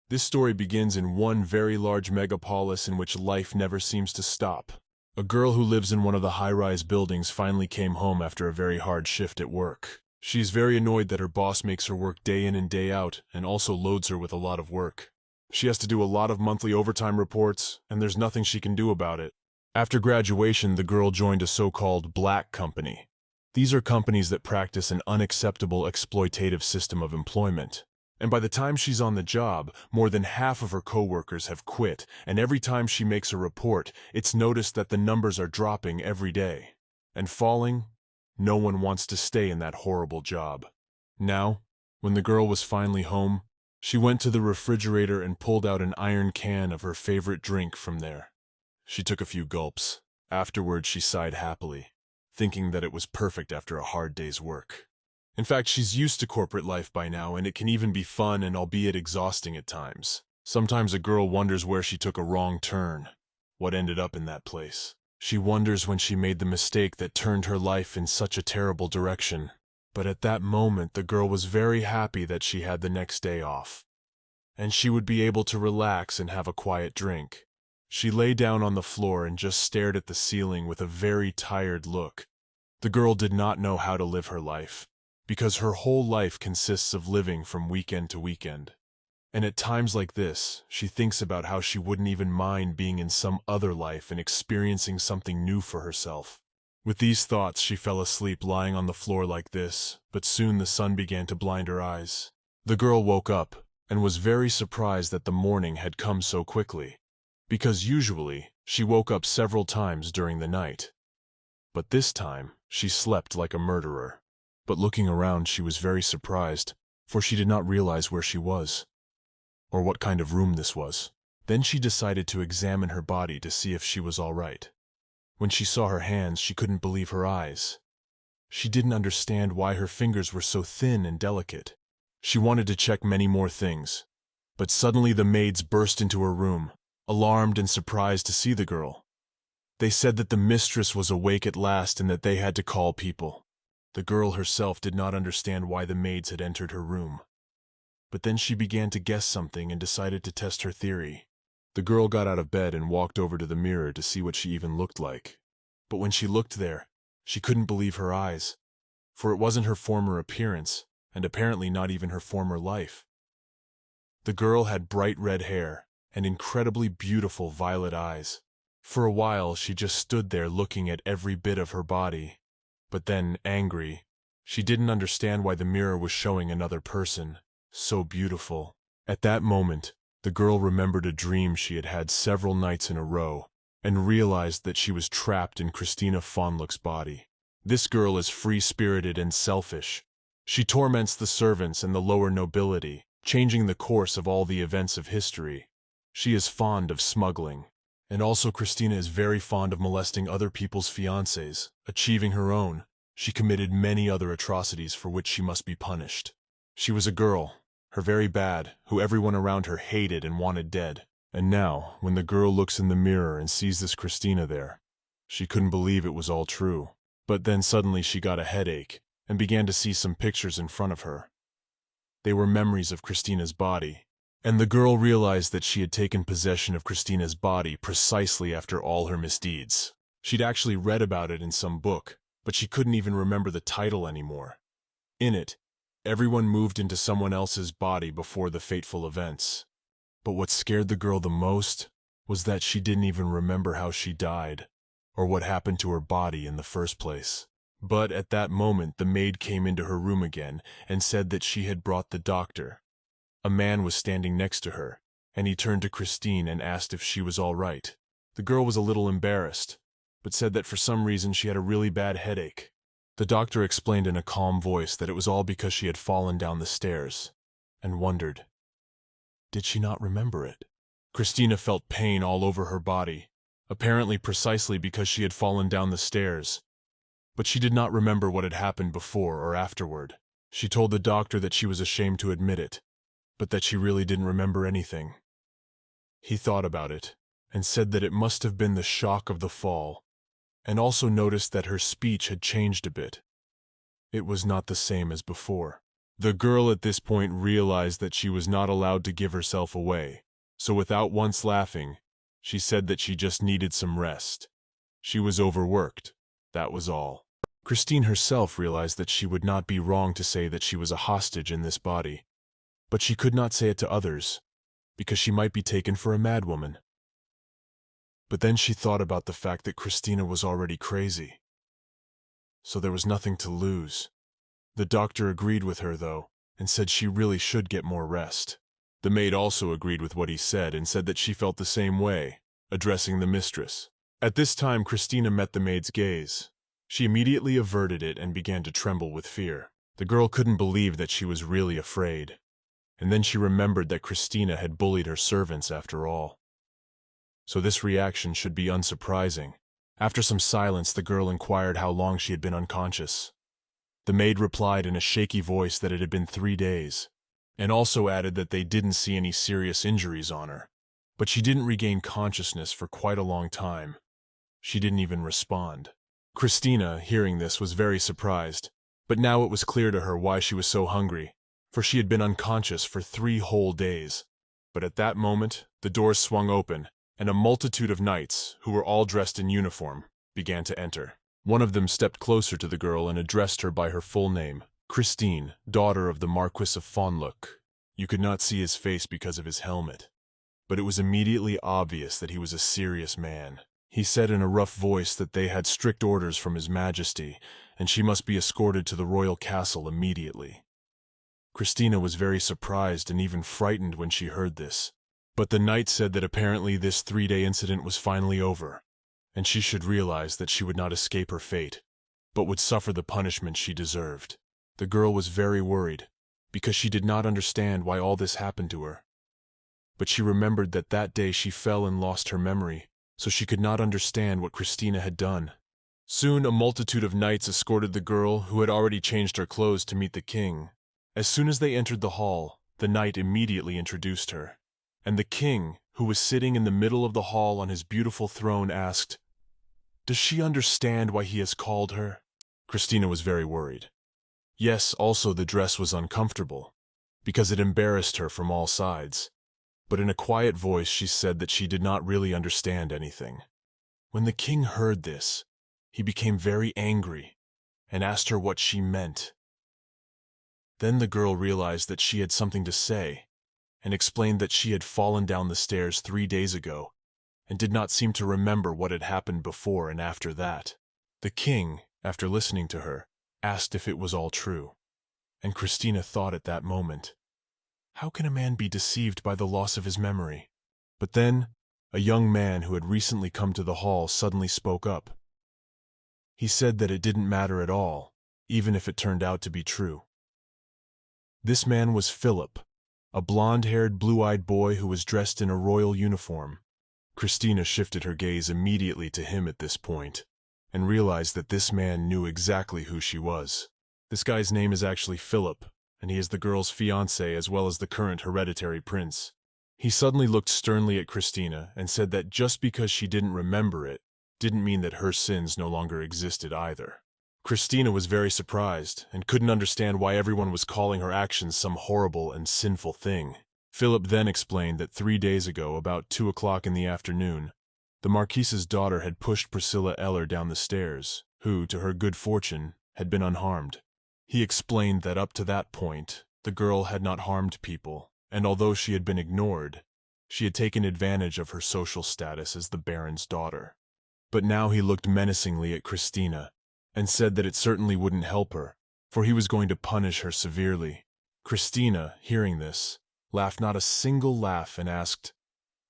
This story begins in one very large megapolis in which life never seems to stop. A girl who lives in one of the high-rise buildings finally came home after a very hard shift at work. She is very annoyed that her boss makes her work day in and day out and also loads her with a lot of work. She has to do a lot of monthly overtime reports, and there's nothing she can do about it. After graduation, the girl joined a so-called black company. These are companies that practice an unacceptable exploitative system of employment. And by the time she's on the job, more than half of her coworkers have quit, and every time she makes a report, it's noticed that the numbers are dropping every day. And falling, no one wants to stay in that horrible job. Now, when the girl was finally home, she went to the refrigerator and pulled out an iron can of her favorite drink from there. She took a few gulps. Afterward, she sighed happily, thinking that it was perfect after a hard day's work. In fact, she's used to corporate life by now, and it can even be fun and albeit exhausting at times. Sometimes a girl wonders where she took a wrong turn, what ended up in that place. She wonders when she made the mistake that turned her life in such a terrible direction. But at that moment, the girl was very happy that she had the next day off, and she would be able to relax and have a quiet drink. She lay down on the floor and just stared at the ceiling with a very tired look. The girl did not know how to live her life, because her whole life consists of living from weekend to weekend. And at times like this, she thinks about how she wouldn't even mind being in some other life and experiencing something new for herself. With these thoughts, she fell asleep lying on the floor like this, but soon the sun began to blind her eyes. The girl woke up and was very surprised that the morning had come so quickly, because usually she woke up several times during the night. But this time, she slept like a murderer. But looking around, she was very surprised, for she did not realize where she was, or what kind of room this was. Then she decided to examine her body to see if she was all right. When she saw her hands, she couldn't believe her eyes. She didn't understand why her fingers were so thin and delicate. She wanted to check many more things, but suddenly the maids burst into her room, alarmed and surprised to see the girl. They said that the mistress was awake at last and that they had to call people. The girl herself did not understand why the maids had entered her room. But then she began to guess something and decided to test her theory. The girl got out of bed and walked over to the mirror to see what she even looked like. But when she looked there, she couldn't believe her eyes, for it wasn't her former appearance, and apparently not even her former life. The girl had bright red hair and incredibly beautiful violet eyes. For a while, she just stood there looking at every bit of her body. But then, angry, she didn't understand why the mirror was showing another person, so beautiful. At that moment, the girl remembered a dream she had had several nights in a row, and realized that she was trapped in Christina Fonluck's body. This girl is free-spirited and selfish. She torments the servants and the lower nobility, changing the course of all the events of history. She is fond of smuggling. And also Christina is very fond of molesting other people's fiancés. Achieving her own, she committed many other atrocities for which she must be punished. She was a girl, her very bad, who everyone around her hated and wanted dead. And now, when the girl looks in the mirror and sees this Christina there, she couldn't believe it was all true. But then suddenly she got a headache and began to see some pictures in front of her. They were memories of Christina's body. And the girl realized that she had taken possession of Christina's body precisely after all her misdeeds. She'd actually read about it in some book, but she couldn't even remember the title anymore. In it, everyone moved into someone else's body before the fateful events. But what scared the girl the most was that she didn't even remember how she died, or what happened to her body in the first place. But at that moment, the maid came into her room again and said that she had brought the doctor. A man was standing next to her, and he turned to Christine and asked if she was all right. The girl was a little embarrassed, but said that for some reason she had a really bad headache. The doctor explained in a calm voice that it was all because she had fallen down the stairs, and wondered, did she not remember it? Christina felt pain all over her body, apparently precisely because she had fallen down the stairs, but she did not remember what had happened before or afterward. She told the doctor that she was ashamed to admit it, but that she really didn't remember anything. He thought about it, and said that it must have been the shock of the fall, and also noticed that her speech had changed a bit. It was not the same as before. The girl at this point realized that she was not allowed to give herself away, so without once laughing, she said that she just needed some rest. She was overworked, that was all. Christine herself realized that she would not be wrong to say that she was a hostage in this body, but she could not say it to others, because she might be taken for a madwoman. But then she thought about the fact that Christina was already crazy, so there was nothing to lose. The doctor agreed with her, though, and said she really should get more rest. The maid also agreed with what he said and said that she felt the same way, addressing the mistress. At this time, Christina met the maid's gaze. She immediately averted it and began to tremble with fear. The girl couldn't believe that she was really afraid. And then she remembered that Christina had bullied her servants after all. So this reaction should be unsurprising. After some silence, the girl inquired how long she had been unconscious. The maid replied in a shaky voice that it had been 3 days, and also added that they didn't see any serious injuries on her. But she didn't regain consciousness for quite a long time. She didn't even respond. Christina, hearing this, was very surprised, but now it was clear to her why she was so hungry, for she had been unconscious for 3 whole days. But at that moment, the doors swung open, and a multitude of knights, who were all dressed in uniform, began to enter. One of them stepped closer to the girl and addressed her by her full name, Christine, daughter of the Marquis of Fonlook. You could not see his face because of his helmet, but it was immediately obvious that he was a serious man. He said in a rough voice that they had strict orders from His Majesty, and she must be escorted to the royal castle immediately. Christina was very surprised and even frightened when she heard this. But the knight said that apparently this 3-day incident was finally over, and she should realize that she would not escape her fate, but would suffer the punishment she deserved. The girl was very worried, because she did not understand why all this happened to her. But she remembered that that day she fell and lost her memory, so she could not understand what Christina had done. Soon a multitude of knights escorted the girl, who had already changed her clothes, to meet the king. As soon as they entered the hall, the knight immediately introduced her. And the king, who was sitting in the middle of the hall on his beautiful throne, asked, "Does she understand why he has called her?" Christina was very worried. Yes, also the dress was uncomfortable, because it embarrassed her from all sides. But in a quiet voice she said that she did not really understand anything. When the king heard this, he became very angry and asked her what she meant. Then the girl realized that she had something to say, and explained that she had fallen down the stairs 3 days ago, and did not seem to remember what had happened before and after that. The king, after listening to her, asked if it was all true, and Christina thought at that moment, how can a man be deceived by the loss of his memory? But then, a young man who had recently come to the hall suddenly spoke up. He said that it didn't matter at all, even if it turned out to be true. This man was Philip, a blonde-haired, blue-eyed boy who was dressed in a royal uniform. Christina shifted her gaze immediately to him at this point, and realized that this man knew exactly who she was. This guy's name is actually Philip, and he is the girl's fiancé as well as the current hereditary prince. He suddenly looked sternly at Christina and said that just because she didn't remember it, didn't mean that her sins no longer existed either. Christina was very surprised and couldn't understand why everyone was calling her actions some horrible and sinful thing. Philip then explained that 3 days ago, about 2 o'clock in the afternoon, the Marquise's daughter had pushed Priscilla Eller down the stairs, who, to her good fortune, had been unharmed. He explained that up to that point, the girl had not harmed people, and although she had been ignored, she had taken advantage of her social status as the Baron's daughter. But now he looked menacingly at Christina, and said that it certainly wouldn't help her, for he was going to punish her severely. Christina, hearing this, laughed not a single laugh and asked,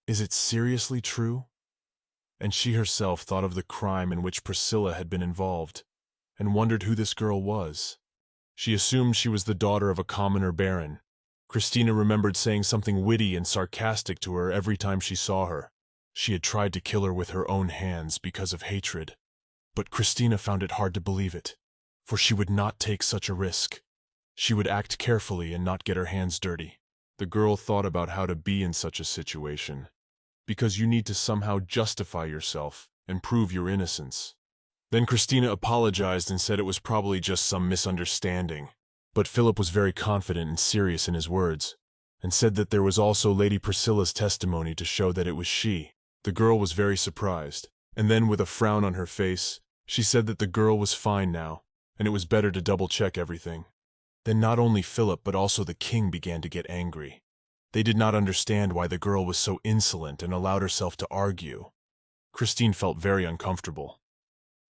"Is it seriously true?" And she herself thought of the crime in which Priscilla had been involved, and wondered who this girl was. She assumed she was the daughter of a commoner baron. Christina remembered saying something witty and sarcastic to her every time she saw her. She had tried to kill her with her own hands because of hatred. But Christina found it hard to believe it, for she would not take such a risk. She would act carefully and not get her hands dirty. The girl thought about how to be in such a situation, because you need to somehow justify yourself and prove your innocence. Then Christina apologized and said it was probably just some misunderstanding, But Philip was very confident and serious in his words, and said that there was also Lady Priscilla's testimony to show that it was she. The girl was very surprised, and then with a frown on her face, she said that the girl was fine now, and it was better to double-check everything. Then not only Philip but also the king began to get angry. They did not understand why the girl was so insolent and allowed herself to argue. Christine felt very uncomfortable.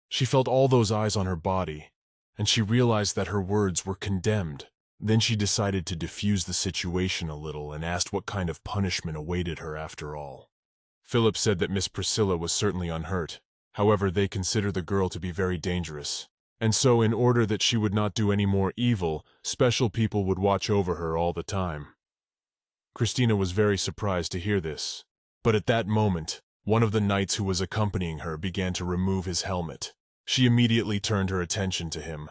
She felt all those eyes on her body, and she realized that her words were condemned. Then she decided to diffuse the situation a little and asked what kind of punishment awaited her after all. Philip said that Miss Priscilla was certainly unhurt. However, they consider the girl to be very dangerous. And so, in order that she would not do any more evil, special people would watch over her all the time. Christina was very surprised to hear this. But at that moment, one of the knights who was accompanying her began to remove his helmet. She immediately turned her attention to him.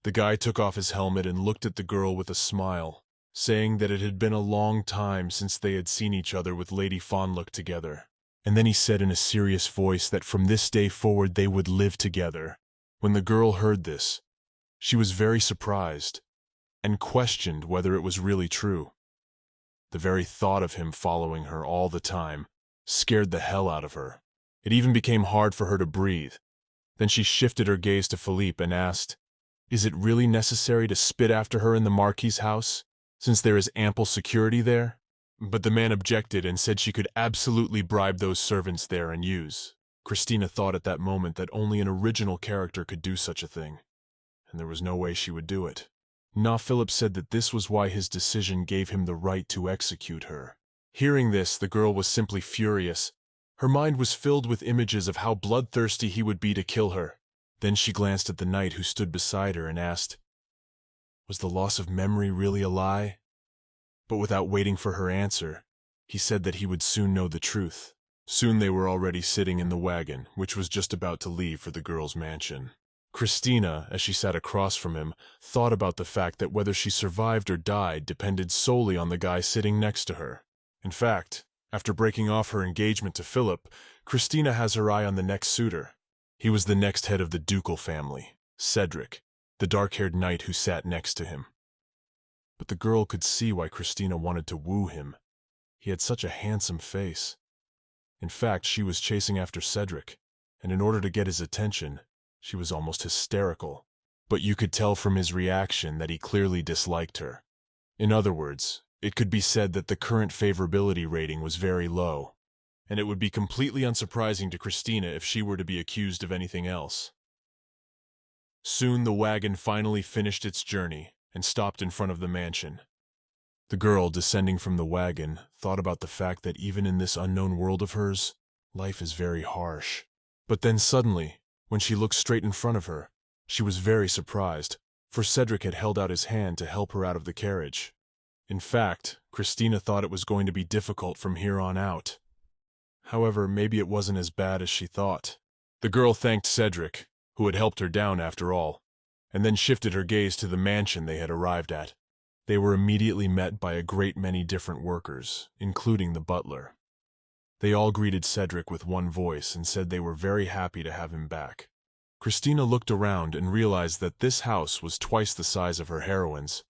The guy took off his helmet and looked at the girl with a smile, saying that it had been a long time since they had seen each other with Lady Fawnlook together. And then he said in a serious voice that from this day forward they would live together. When the girl heard this, she was very surprised and questioned whether it was really true. The very thought of him following her all the time scared the hell out of her. It even became hard for her to breathe. Then she shifted her gaze to Philippe and asked, "Is it really necessary to spit after her in the Marquis's house, since there is ample security there?" But the man objected and said she could absolutely bribe those servants there and use. Christina thought at that moment that only an original character could do such a thing, and there was no way she would do it. Now Philip said that this was why his decision gave him the right to execute her. Hearing this, the girl was simply furious. Her mind was filled with images of how bloodthirsty he would be to kill her. Then she glanced at the knight who stood beside her and asked, "Was the loss of memory really a lie?" But without waiting for her answer, he said that he would soon know the truth. Soon they were already sitting in the wagon, which was just about to leave for the girl's mansion. Christina, as she sat across from him, thought about the fact that whether she survived or died depended solely on the guy sitting next to her. In fact, after breaking off her engagement to Philip, Christina has her eye on the next suitor. He was the next head of the ducal family, Cedric, the dark-haired knight who sat next to him. But the girl could see why Christina wanted to woo him. He had such a handsome face. In fact, she was chasing after Cedric, and in order to get his attention, she was almost hysterical. But you could tell from his reaction that he clearly disliked her. In other words, it could be said that the current favorability rating was very low, and it would be completely unsurprising to Christina if she were to be accused of anything else. Soon the wagon finally finished its journey and stopped in front of the mansion. The girl, descending from the wagon, thought about the fact that even in this unknown world of hers, life is very harsh. But then suddenly, when she looked straight in front of her, she was very surprised, for Cedric had held out his hand to help her out of the carriage. In fact, Christina thought it was going to be difficult from here on out. However, maybe it wasn't as bad as she thought. The girl thanked Cedric, who had helped her down after all, and then shifted her gaze to the mansion they had arrived at. They were immediately met by a great many different workers, including the butler. They all greeted Cedric with one voice and said they were very happy to have him back. Christina looked around and realized that this house was twice the size of her heroine's.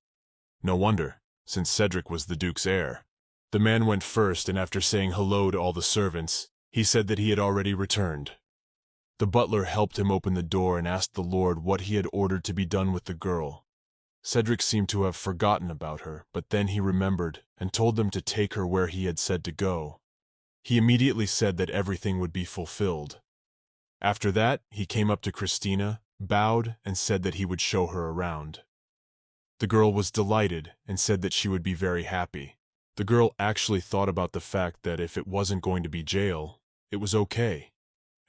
No wonder, since Cedric was the Duke's heir. The man went first, and after saying hello to all the servants, he said that he had already returned. The butler helped him open the door and asked the lord what he had ordered to be done with the girl. Cedric seemed to have forgotten about her, but then he remembered and told them to take her where he had said to go. He immediately said that everything would be fulfilled. After that, he came up to Christina, bowed, and said that he would show her around. The girl was delighted and said that she would be very happy. The girl actually thought about the fact that if it wasn't going to be jail, it was okay,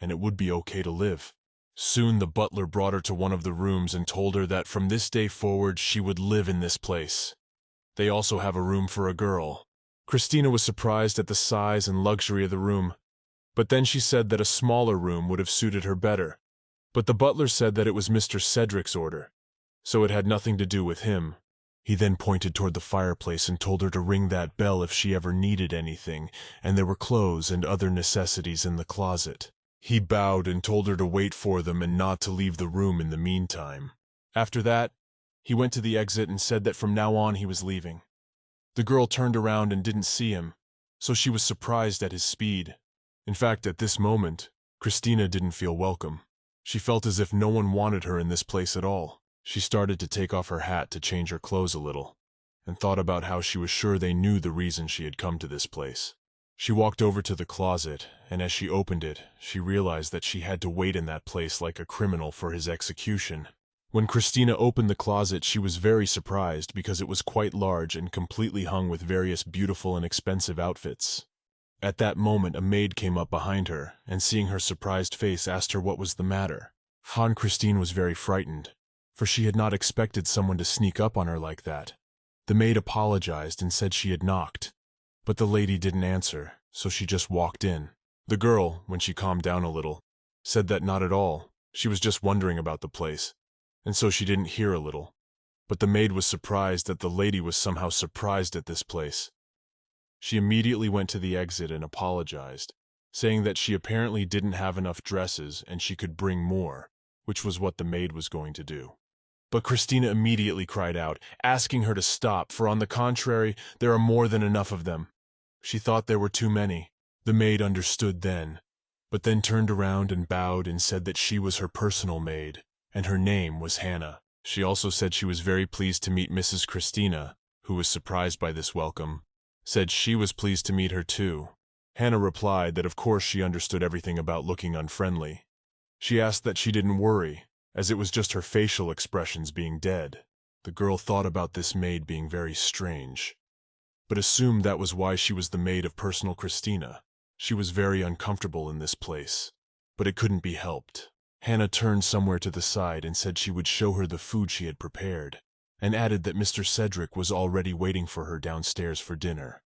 and it would be okay to live. Soon the butler brought her to one of the rooms and told her that from this day forward she would live in this place. They also have a room for a girl. Christina was surprised at the size and luxury of the room, but then she said that a smaller room would have suited her better. But the butler said that it was Mr. Cedric's order, so it had nothing to do with him. He then pointed toward the fireplace and told her to ring that bell if she ever needed anything, and there were clothes and other necessities in the closet. He bowed and told her to wait for them and not to leave the room in the meantime. After that, He went to the exit and said that from now on he was leaving. The girl turned around and didn't see him, so she was surprised at his speed. In fact, at this moment, Christina didn't feel welcome. She felt as if no one wanted her in this place at all. She started to take off her hat to change her clothes a little, and thought about how she was sure they knew the reason she had come to this place. She walked over to the closet, and as she opened it, she realized that she had to wait in that place like a criminal for his execution. When Christina opened the closet, she was very surprised because it was quite large and completely hung with various beautiful and expensive outfits. At that moment, a maid came up behind her, and seeing her surprised face, asked her what was the matter. Christine was very frightened, for she had not expected someone to sneak up on her like that. The maid apologized and said she had knocked, but the lady didn't answer, so she just walked in. The girl, when she calmed down a little, said that not at all, she was just wondering about the place, and so she didn't hear a little. But the maid was surprised that the lady was somehow surprised at this place. She immediately went to the exit and apologized, saying that she apparently didn't have enough dresses and she could bring more, which was what the maid was going to do. But Christina immediately cried out, asking her to stop, for on the contrary, there are more than enough of them. She thought there were too many. The maid understood then, but then turned around and bowed and said that she was her personal maid, and her name was Hannah. She also said she was very pleased to meet Mrs. Christina, who was surprised by this welcome, said she was pleased to meet her too. Hannah replied that of course she understood everything about looking unfriendly. She asked that she didn't worry, as it was just her facial expressions being dead. The girl thought about this maid being very strange, but assumed that was why she was the maid of personal Christina. She was very uncomfortable in this place, but it couldn't be helped. Hannah turned somewhere to the side and said she would show her the food she had prepared, and added that Mr. Cedric was already waiting for her downstairs for dinner.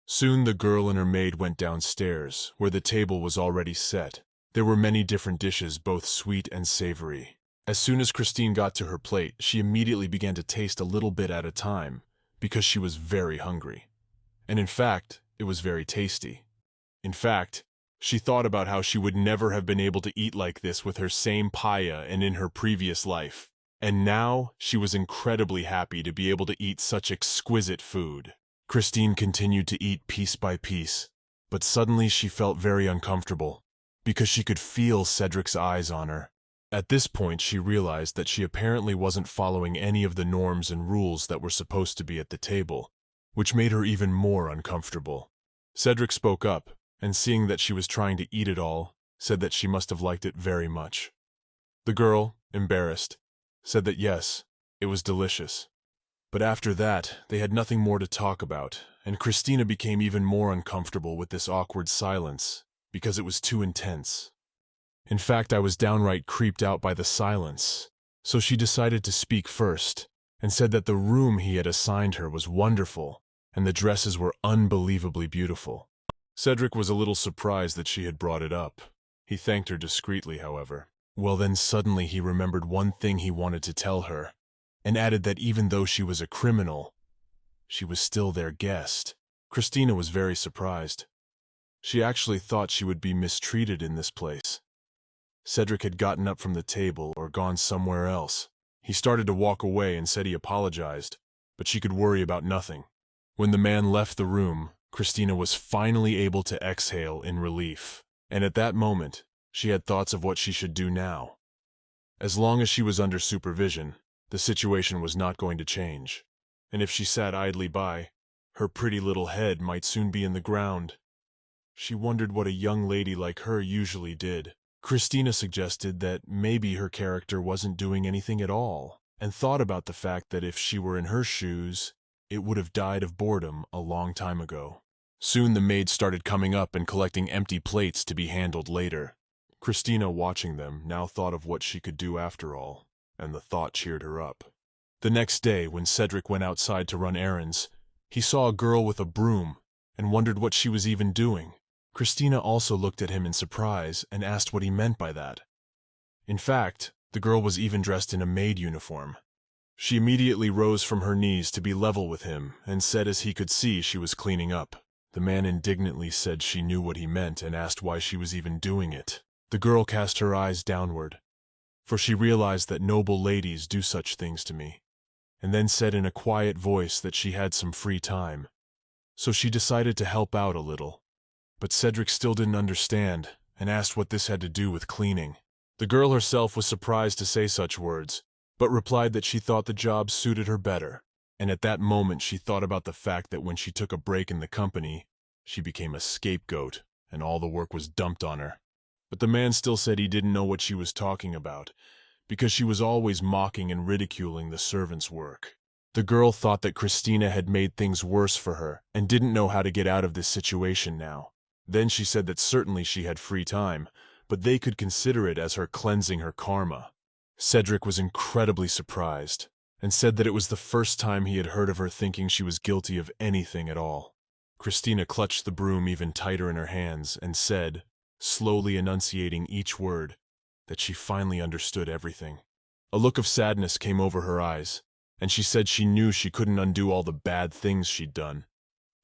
Soon the girl and her maid went downstairs, where the table was already set. There were many different dishes, both sweet and savory. As soon as Christine got to her plate, she immediately began to taste a little bit at a time, because she was very hungry. And in fact, it was very tasty. In fact, she thought about how she would never have been able to eat like this with her same Paya and in her previous life. And now, she was incredibly happy to be able to eat such exquisite food. Christine continued to eat piece by piece, but suddenly she felt very uncomfortable, because she could feel Cedric's eyes on her. At this point, she realized that she apparently wasn't following any of the norms and rules that were supposed to be at the table, which made her even more uncomfortable. Cedric spoke up, and seeing that she was trying to eat it all, said that she must have liked it very much. The girl, embarrassed, said that yes, it was delicious. But after that, they had nothing more to talk about, and Christina became even more uncomfortable with this awkward silence, because it was too intense. In fact, I was downright creeped out by the silence, so she decided to speak first, and said that the room he had assigned her was wonderful, and the dresses were unbelievably beautiful. Cedric was a little surprised that she had brought it up. He thanked her discreetly, however. Well, then suddenly he remembered one thing he wanted to tell her, and added that even though she was a criminal, she was still their guest. Christina was very surprised. She actually thought she would be mistreated in this place. Cedric had gotten up from the table or gone somewhere else. He started to walk away and said he apologized, but she could worry about nothing. When the man left the room, Christina was finally able to exhale in relief, and at that moment, she had thoughts of what she should do now. As long as she was under supervision, the situation was not going to change, and if she sat idly by, her pretty little head might soon be in the ground. She wondered what a young lady like her usually did. Christina suggested that maybe her character wasn't doing anything at all, and thought about the fact that if she were in her shoes, it would have died of boredom a long time ago. Soon the maids started coming up and collecting empty plates to be handled later. Christina, watching them, now thought of what she could do after all, and the thought cheered her up. The next day, when Cedric went outside to run errands, he saw a girl with a broom and wondered what she was even doing. Christina also looked at him in surprise and asked what he meant by that. In fact, the girl was even dressed in a maid uniform. She immediately rose from her knees to be level with him and said as he could see she was cleaning up. The man indignantly said she knew what he meant and asked why she was even doing it. The girl cast her eyes downward, for she realized that noble ladies do such things to me. and then said in a quiet voice that she had some free time. So she decided to help out a little. But Cedric still didn't understand, and asked what this had to do with cleaning. The girl herself was surprised to say such words, but replied that she thought the job suited her better. And at that moment she thought about the fact that when she took a break in the company, she became a scapegoat, and all the work was dumped on her. But the man still said he didn't know what she was talking about, because she was always mocking and ridiculing the servants' work. The girl thought that Christina had made things worse for her and didn't know how to get out of this situation now. Then she said that certainly she had free time, but they could consider it as her cleansing her karma. Cedric was incredibly surprised, and said that it was the first time he had heard of her thinking she was guilty of anything at all. Christina clutched the broom even tighter in her hands and said, slowly enunciating each word, that she finally understood everything. A look of sadness came over her eyes, and she said she knew she couldn't undo all the bad things she'd done,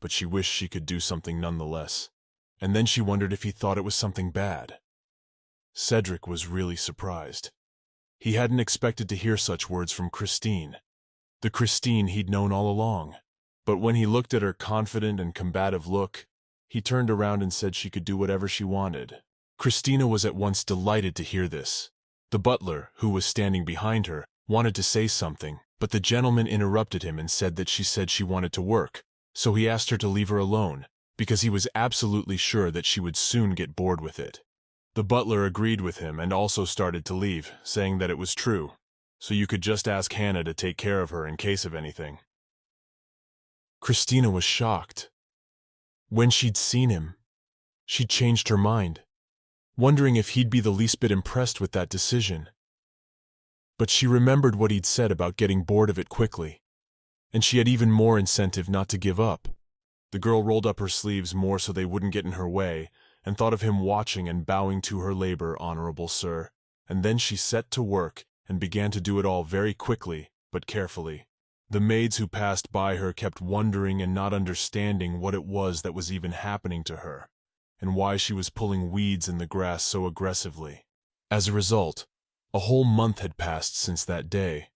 but she wished she could do something nonetheless. And then she wondered if he thought it was something bad. Cedric was really surprised. He hadn't expected to hear such words from Christine, the Christine he'd known all along. But when he looked at her confident and combative look, he turned around and said she could do whatever she wanted. Christina was at once delighted to hear this. The butler, who was standing behind her, wanted to say something, but the gentleman interrupted him and said that she said she wanted to work, so he asked her to leave her alone, because he was absolutely sure that she would soon get bored with it. The butler agreed with him and also started to leave, saying that it was true, so you could just ask Hannah to take care of her in case of anything. Christina was shocked. When she'd seen him, she'd changed her mind, wondering if he'd be the least bit impressed with that decision. But she remembered what he'd said about getting bored of it quickly, and she had even more incentive not to give up. The girl rolled up her sleeves more so they wouldn't get in her way, and thought of him watching and bowing to her labor, honorable sir, and then she set to work and began to do it all very quickly, but carefully. The maids who passed by her kept wondering and not understanding what it was that was even happening to her, and why she was pulling weeds in the grass so aggressively. As a result, a whole month had passed since that day,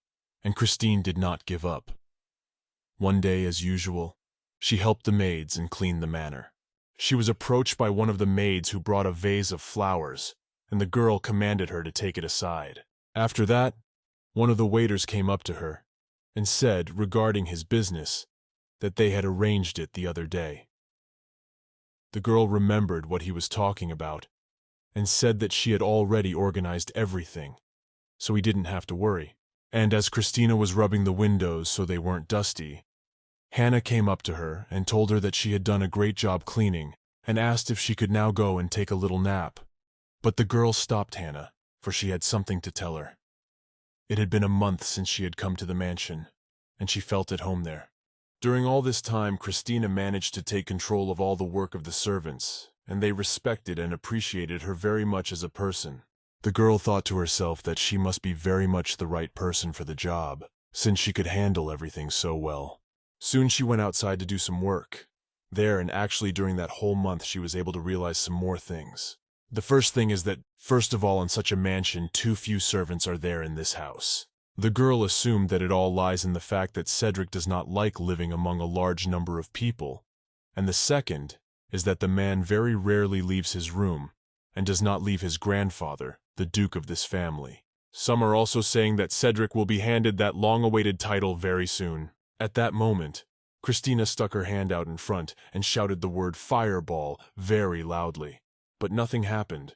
and Christine did not give up. One day, as usual, she helped the maids and cleaned the manor. She was approached by one of the maids who brought a vase of flowers, and the girl commanded her to take it aside. After that, one of the waiters came up to her and said, regarding his business, that they had arranged it the other day. The girl remembered what he was talking about and said that she had already organized everything, so he didn't have to worry. And as Christina was rubbing the windows so they weren't dusty, Hannah came up to her and told her that she had done a great job cleaning and asked if she could now go and take a little nap. But the girl stopped Hannah, for she had something to tell her. It had been a month since she had come to the mansion, and she felt at home there. During all this time, Christina managed to take control of all the work of the servants, and they respected and appreciated her very much as a person. The girl thought to herself that she must be very much the right person for the job, since she could handle everything so well. Soon she went outside to do some work. There, and actually during that whole month, she was able to realize some more things. The first thing is that, first of all, in such a mansion, too few servants are there in this house. The girl assumed that it all lies in the fact that Cedric does not like living among a large number of people. And the second is that the man very rarely leaves his room, and does not leave his grandfather, the duke of this family. Some are also saying that Cedric will be handed that long-awaited title very soon. At that moment, Christina stuck her hand out in front and shouted the word fireball very loudly. But nothing happened.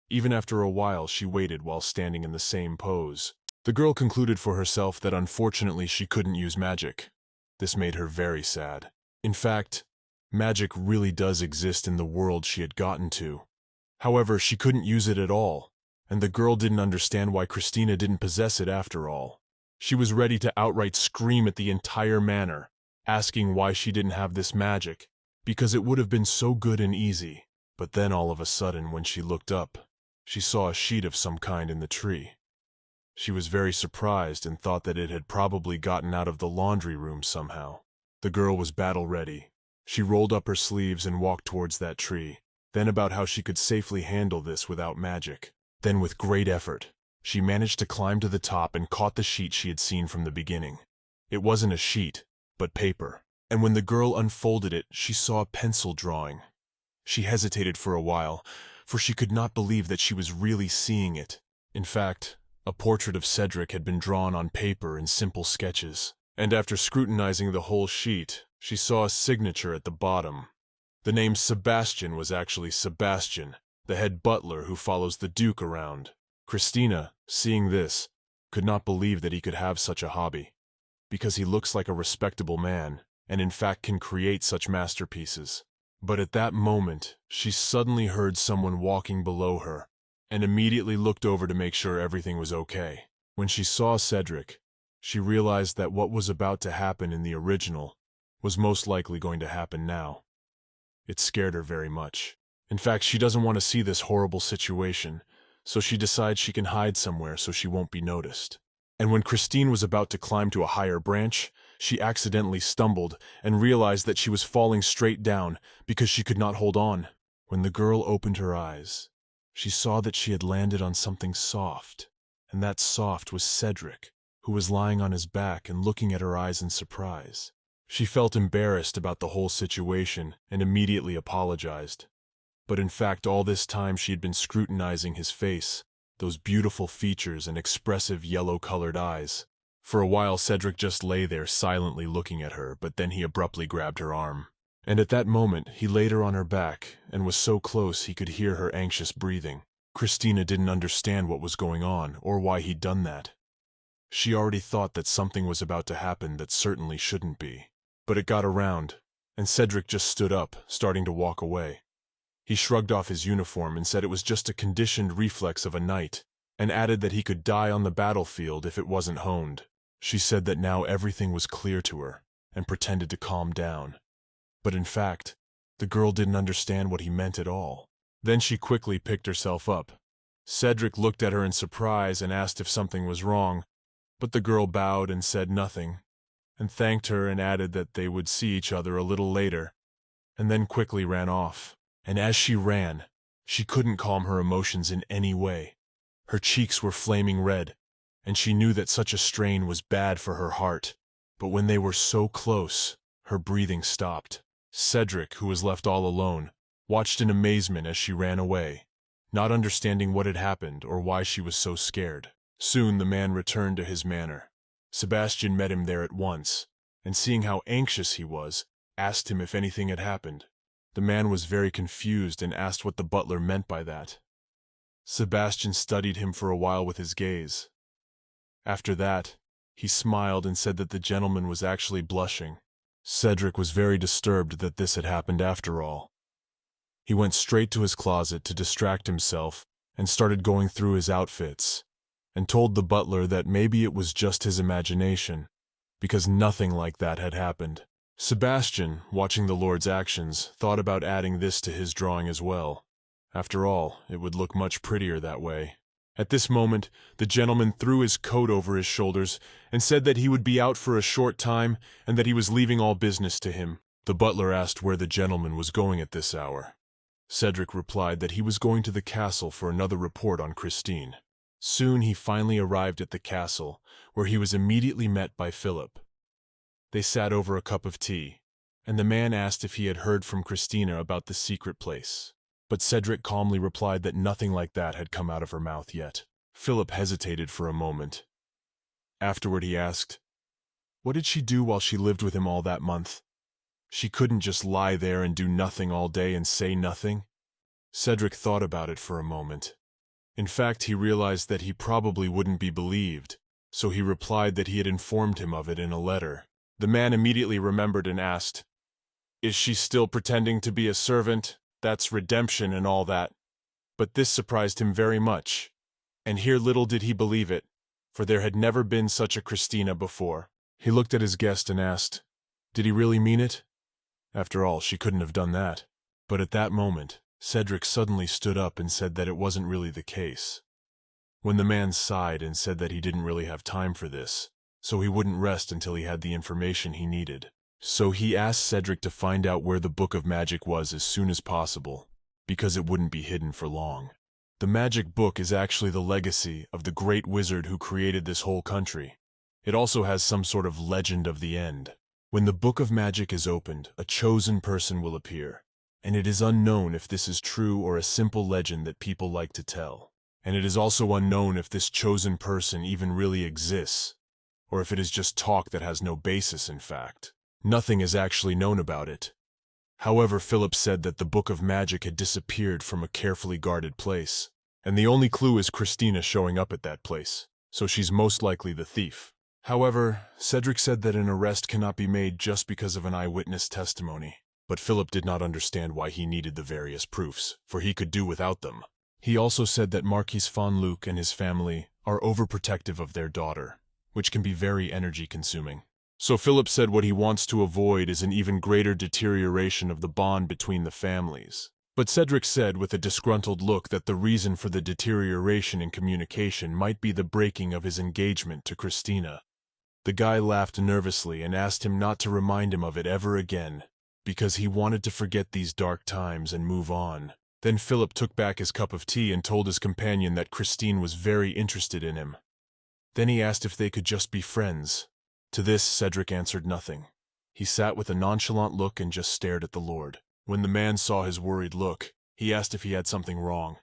Even after a while, she waited while standing in the same pose. The girl concluded for herself that unfortunately she couldn't use magic. This made her very sad. In fact, magic really does exist in the world she had gotten to. However, she couldn't use it at all, and the girl didn't understand why Christina didn't possess it after all. She was ready to outright scream at the entire manor, asking why she didn't have this magic, because it would have been so good and easy. But then all of a sudden, when she looked up, she saw a sheet of some kind in the tree. She was very surprised and thought that it had probably gotten out of the laundry room somehow. The girl was battle-ready. She rolled up her sleeves and walked towards that tree, then about how she could safely handle this without magic. Then with great effort, she managed to climb to the top and caught the sheet she had seen from the beginning. It wasn't a sheet, but paper. And when the girl unfolded it, she saw a pencil drawing. She hesitated for a while, for she could not believe that she was really seeing it. In fact, a portrait of Cedric had been drawn on paper in simple sketches. And after scrutinizing the whole sheet, she saw a signature at the bottom. The name Sebastian was actually Sebastian, the head butler who follows the Duke around. Christina, seeing this, could not believe that he could have such a hobby, because he looks like a respectable man, and in fact can create such masterpieces. But at that moment, she suddenly heard someone walking below her, and immediately looked over to make sure everything was okay. When she saw Cedric, she realized that what was about to happen in the original was most likely going to happen now. It scared her very much. In fact, she doesn't want to see this horrible situation, so she decides she can hide somewhere so she won't be noticed. And when Christine was about to climb to a higher branch, she accidentally stumbled and realized that she was falling straight down because she could not hold on. When the girl opened her eyes, she saw that she had landed on something soft, and that soft was Cedric, who was lying on his back and looking at her eyes in surprise. She felt embarrassed about the whole situation and immediately apologized. But in fact, all this time she had been scrutinizing his face, those beautiful features and expressive yellow-colored eyes. For a while, Cedric just lay there silently looking at her, but then he abruptly grabbed her arm. And at that moment, he laid her on her back and was so close he could hear her anxious breathing. Christina didn't understand what was going on or why he'd done that. She already thought that something was about to happen that certainly shouldn't be. But it got around, and Cedric just stood up, starting to walk away. He shrugged off his uniform and said it was just a conditioned reflex of a knight, and added that he could die on the battlefield if it wasn't honed. She said that now everything was clear to her, and pretended to calm down. But in fact, the girl didn't understand what he meant at all. Then she quickly picked herself up. Cedric looked at her in surprise and asked if something was wrong, but the girl bowed and said nothing, and thanked her and added that they would see each other a little later, and then quickly ran off. And as she ran, she couldn't calm her emotions in any way. Her cheeks were flaming red, and she knew that such a strain was bad for her heart. But when they were so close, her breathing stopped. Cedric, who was left all alone, watched in amazement as she ran away, not understanding what had happened or why she was so scared. Soon the man returned to his manor. Sebastian met him there at once, and seeing how anxious he was, asked him if anything had happened. The man was very confused and asked what the butler meant by that. Sebastian studied him for a while with his gaze. After that, he smiled and said that the gentleman was actually blushing. Cedric was very disturbed that this had happened after all. He went straight to his closet to distract himself and started going through his outfits, and told the butler that maybe it was just his imagination, because nothing like that had happened. Sebastian, watching the Lord's actions, thought about adding this to his drawing as well. After all, it would look much prettier that way. At this moment, the gentleman threw his coat over his shoulders and said that he would be out for a short time and that he was leaving all business to him. The butler asked where the gentleman was going at this hour. Cedric replied that he was going to the castle for another report on Christine. Soon he finally arrived at the castle, where he was immediately met by Philip. They sat over a cup of tea, and the man asked if he had heard from Christina about the secret place. But Cedric calmly replied that nothing like that had come out of her mouth yet. Philip hesitated for a moment. Afterward he asked, "What did she do while she lived with him all that month? She couldn't just lie there and do nothing all day and say nothing?" Cedric thought about it for a moment. In fact, he realized that he probably wouldn't be believed, so he replied that he had informed him of it in a letter. The man immediately remembered and asked, "Is she still pretending to be a servant? That's redemption and all that." But this surprised him very much, and here little did he believe it, for there had never been such a Christina before. He looked at his guest and asked, did he really mean it? After all, she couldn't have done that. But at that moment, Cedric suddenly stood up and said that it wasn't really the case. When the man sighed and said that he didn't really have time for this, so he wouldn't rest until he had the information he needed. So he asked Cedric to find out where the Book of Magic was as soon as possible, because it wouldn't be hidden for long. The magic book is actually the legacy of the great wizard who created this whole country. It also has some sort of legend of the end. When the Book of Magic is opened, a chosen person will appear, and it is unknown if this is true or a simple legend that people like to tell. And it is also unknown if this chosen person even really exists, or if it is just talk that has no basis in fact. Nothing is actually known about it. However, Philip said that the Book of Magic had disappeared from a carefully guarded place, and the only clue is Christina showing up at that place, so she's most likely the thief. However, Cedric said that an arrest cannot be made just because of an eyewitness testimony, but Philip did not understand why he needed the various proofs, for he could do without them. He also said that Marquis von Luke and his family are overprotective of their daughter, which can be very energy-consuming. So Philip said what he wants to avoid is an even greater deterioration of the bond between the families. But Cedric said with a disgruntled look that the reason for the deterioration in communication might be the breaking of his engagement to Christina. The guy laughed nervously and asked him not to remind him of it ever again, because he wanted to forget these dark times and move on. Then Philip took back his cup of tea and told his companion that Christine was very interested in him. Then he asked if they could just be friends. To this, Cedric answered nothing. He sat with a nonchalant look and just stared at the Lord. When the man saw his worried look, he asked if he had something wrong.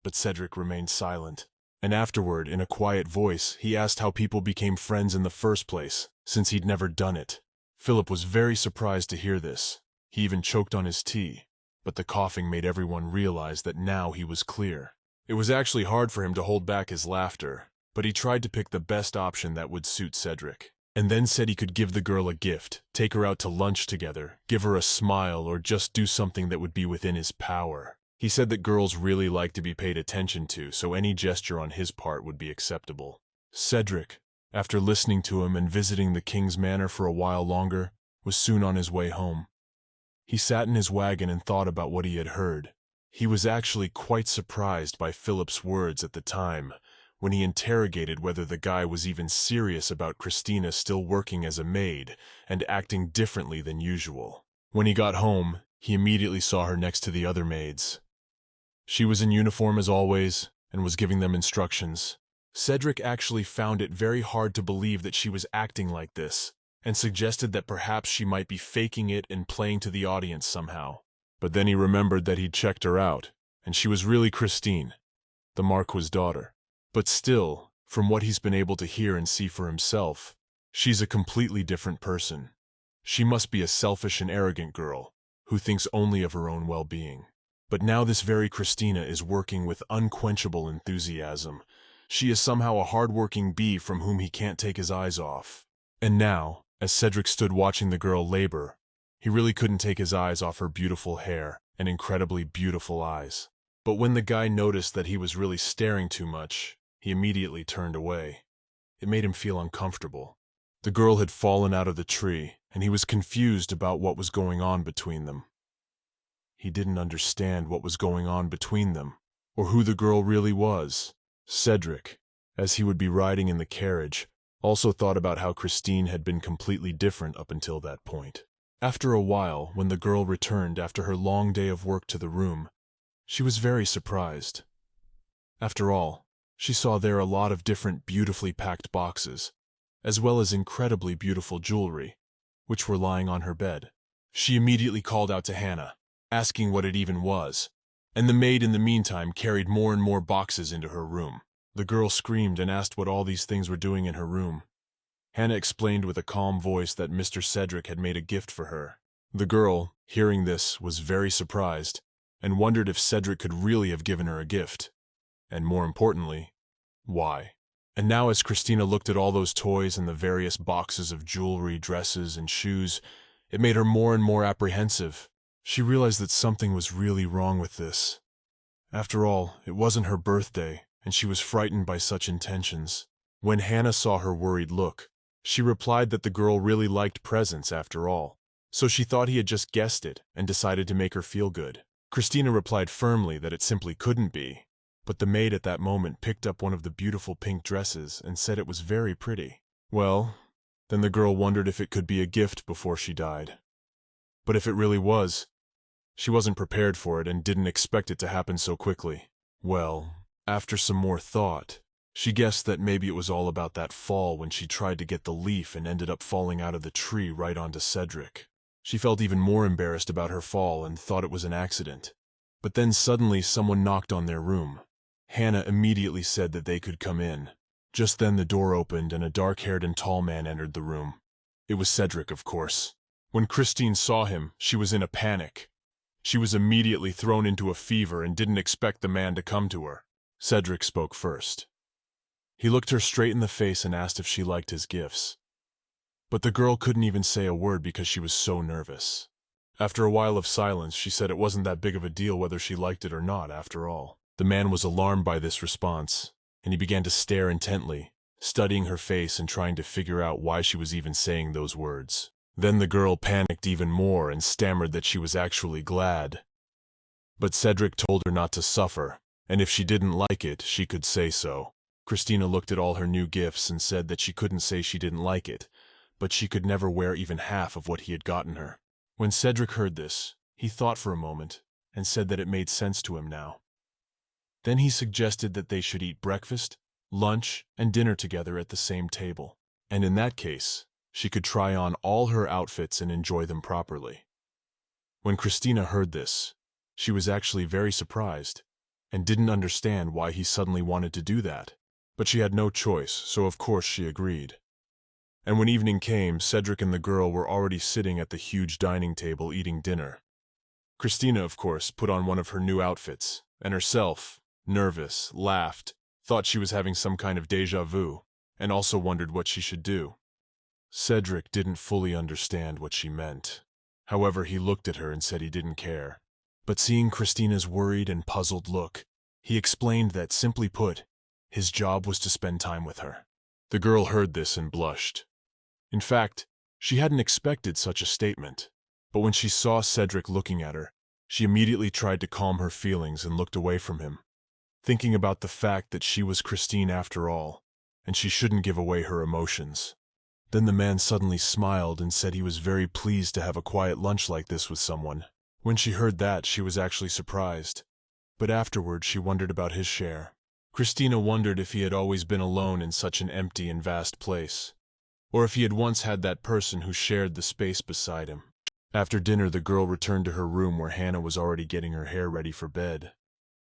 But Cedric remained silent. And afterward, in a quiet voice, he asked how people became friends in the first place, since he'd never done it. Philip was very surprised to hear this. He even choked on his tea, but the coughing made everyone realize that now he was clear. It was actually hard for him to hold back his laughter, but he tried to pick the best option that would suit Cedric. And then said he could give the girl a gift, take her out to lunch together, give her a smile, or just do something that would be within his power. He said that girls really like to be paid attention to, so any gesture on his part would be acceptable. Cedric, after listening to him and visiting the king's manor for a while longer, was soon on his way home. He sat in his wagon and thought about what he had heard. He was actually quite surprised by Philip's words at the time, when he interrogated whether the guy was even serious about Christina still working as a maid and acting differently than usual. When he got home, he immediately saw her next to the other maids. She was in uniform as always and was giving them instructions. Cedric actually found it very hard to believe that she was acting like this, and suggested that perhaps she might be faking it and playing to the audience somehow. But then he remembered that he'd checked her out, and she was really Christine, the Marquis' daughter. But still, from what he's been able to hear and see for himself, she's a completely different person. She must be a selfish and arrogant girl, who thinks only of her own well-being. But now this very Christina is working with unquenchable enthusiasm. She is somehow a hard-working bee from whom he can't take his eyes off. And now, as Cedric stood watching the girl labor, he really couldn't take his eyes off her beautiful hair and incredibly beautiful eyes. But when the guy noticed that he was really staring too much, he immediately turned away. It made him feel uncomfortable. The girl had fallen out of the tree, and he was confused about what was going on between them. He didn't understand what was going on between them, or who the girl really was. Cedric, as he would be riding in the carriage, also thought about how Christine had been completely different up until that point. After a while, when the girl returned after her long day of work to the room, she was very surprised. After all, she saw there a lot of different beautifully packed boxes, as well as incredibly beautiful jewelry, which were lying on her bed. She immediately called out to Hannah, asking what it even was, and the maid in the meantime carried more and more boxes into her room. The girl screamed and asked what all these things were doing in her room. Hannah explained with a calm voice that Mr. Cedric had made a gift for her. The girl, hearing this, was very surprised, and wondered if Cedric could really have given her a gift. And more importantly, why? And now as Christina looked at all those toys and the various boxes of jewelry, dresses, and shoes, it made her more and more apprehensive. She realized that something was really wrong with this. After all, it wasn't her birthday, and she was frightened by such intentions. When Hannah saw her worried look, she replied that the girl really liked presents after all, so she thought he had just guessed it and decided to make her feel good. Christina replied firmly that it simply couldn't be, but the maid at that moment picked up one of the beautiful pink dresses and said it was very pretty. Well, then the girl wondered if it could be a gift before she died. But if it really was, she wasn't prepared for it and didn't expect it to happen so quickly. Well, after some more thought, She guessed that maybe it was all about that fall when she tried to get the leaf and ended up falling out of the tree right onto Cedric. She felt even more embarrassed about her fall and thought it was an accident. But then suddenly someone knocked on their room. Hannah immediately said that they could come in. Just then the door opened and a dark-haired and tall man entered the room. It was Cedric, of course. When Christine saw him, she was in a panic. She was immediately thrown into a fever and didn't expect the man to come to her. Cedric spoke first. He looked her straight in the face and asked if she liked his gifts. But the girl couldn't even say a word because she was so nervous. After a while of silence, she said it wasn't that big of a deal whether she liked it or not, after all. The man was alarmed by this response, and he began to stare intently, studying her face and trying to figure out why she was even saying those words. Then the girl panicked even more and stammered that she was actually glad. But Cedric told her not to suffer, and if she didn't like it, she could say so. Christina looked at all her new gifts and said that she couldn't say she didn't like it, but she could never wear even half of what he had gotten her. When Cedric heard this, he thought for a moment and said that it made sense to him now. Then he suggested that they should eat breakfast, lunch, and dinner together at the same table. And in that case, she could try on all her outfits and enjoy them properly. When Christina heard this, she was actually very surprised and didn't understand why he suddenly wanted to do that. But she had no choice, so of course she agreed. And when evening came, Cedric and the girl were already sitting at the huge dining table eating dinner. Christina, of course, put on one of her new outfits, and herself, nervous, laughed, thought she was having some kind of déjà vu, and also wondered what she should do. Cedric didn't fully understand what she meant. However, he looked at her and said he didn't care. But seeing Christina's worried and puzzled look, he explained that, simply put, his job was to spend time with her. The girl heard this and blushed. In fact, she hadn't expected such a statement, but when she saw Cedric looking at her, she immediately tried to calm her feelings and looked away from him, thinking about the fact that she was Christine after all, and she shouldn't give away her emotions. Then the man suddenly smiled and said he was very pleased to have a quiet lunch like this with someone. When she heard that, she was actually surprised, but afterward she wondered about his share. Christina wondered if he had always been alone in such an empty and vast place, or if he had once had that person who shared the space beside him. After dinner, the girl returned to her room where Hannah was already getting her hair ready for bed.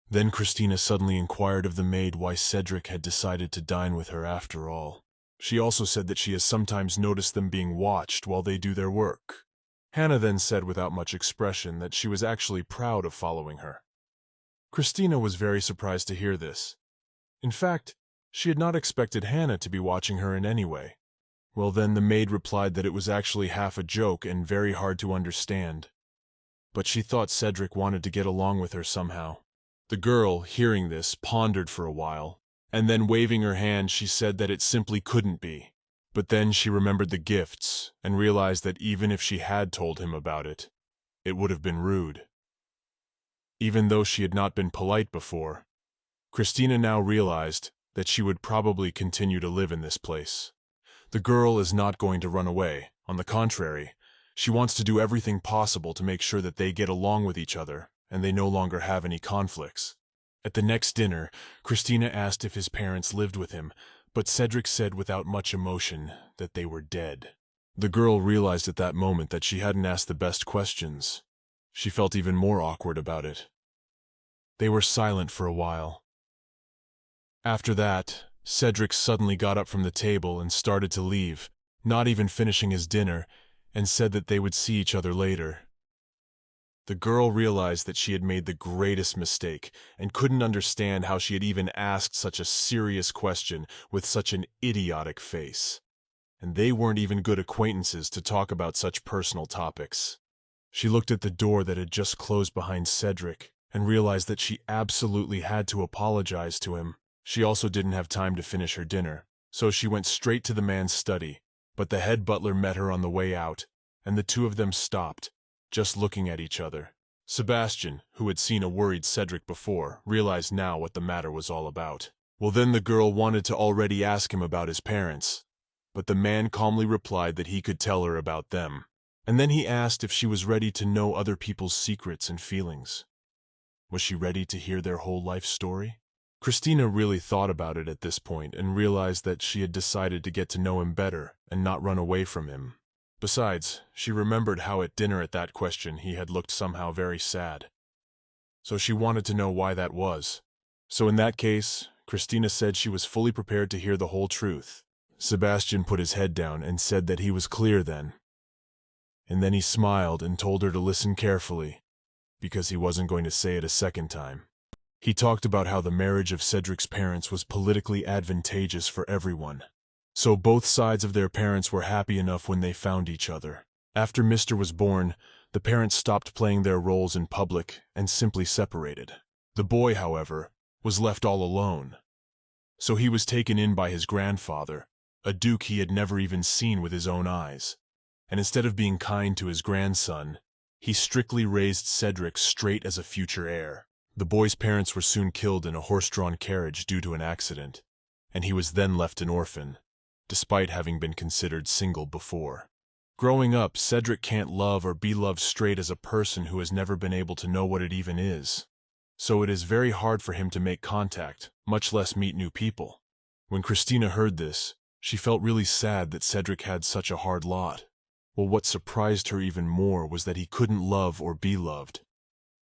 Then Christina suddenly inquired of the maid why Cedric had decided to dine with her after all. She also said that she has sometimes noticed them being watched while they do their work. Hannah then said without much expression that she was actually proud of following her. Christina was very surprised to hear this. In fact, she had not expected Hannah to be watching her in any way. Well, then the maid replied that it was actually half a joke and very hard to understand. But she thought Cedric wanted to get along with her somehow. The girl, hearing this, pondered for a while, and then waving her hand she said that it simply couldn't be. But then she remembered the gifts and realized that even if she had told him about it, it would have been rude. Even though she had not been polite before, Christina now realized that she would probably continue to live in this place. The girl is not going to run away. On the contrary, she wants to do everything possible to make sure that they get along with each other and they no longer have any conflicts. At the next dinner, Christina asked if his parents lived with him, but Cedric said without much emotion that they were dead. The girl realized at that moment that she hadn't asked the best questions. She felt even more awkward about it. They were silent for a while. After that, Cedric suddenly got up from the table and started to leave, not even finishing his dinner, and said that they would see each other later. The girl realized that she had made the greatest mistake and couldn't understand how she had even asked such a serious question with such an idiotic face. And they weren't even good acquaintances to talk about such personal topics. She looked at the door that had just closed behind Cedric and realized that she absolutely had to apologize to him. She also didn't have time to finish her dinner, so she went straight to the man's study, but the head butler met her on the way out, and the two of them stopped, just looking at each other. Sebastian, who had seen a worried Cedric before, realized now what the matter was all about. Well, then the girl wanted to already ask him about his parents, but the man calmly replied that he could tell her about them. And then he asked if she was ready to know other people's secrets and feelings. Was she ready to hear their whole life story? Christina really thought about it at this point and realized that she had decided to get to know him better and not run away from him. Besides, she remembered how at dinner at that question he had looked somehow very sad. So she wanted to know why that was. So in that case, Christina said she was fully prepared to hear the whole truth. Sebastian put his head down and said that he was clear then. And then he smiled and told her to listen carefully, because he wasn't going to say it a second time. He talked about how the marriage of Cedric's parents was politically advantageous for everyone. So both sides of their parents were happy enough when they found each other. After Mr. was born, the parents stopped playing their roles in public and simply separated. The boy, however, was left all alone. So he was taken in by his grandfather, a duke he had never even seen with his own eyes. And instead of being kind to his grandson, he strictly raised Cedric straight as a future heir. The boy's parents were soon killed in a horse-drawn carriage due to an accident, and he was then left an orphan, despite having been considered single before. Growing up, Cedric can't love or be loved straight as a person who has never been able to know what it even is. So it is very hard for him to make contact, much less meet new people. When Christina heard this, she felt really sad that Cedric had such a hard lot. Well, what surprised her even more was that he couldn't love or be loved.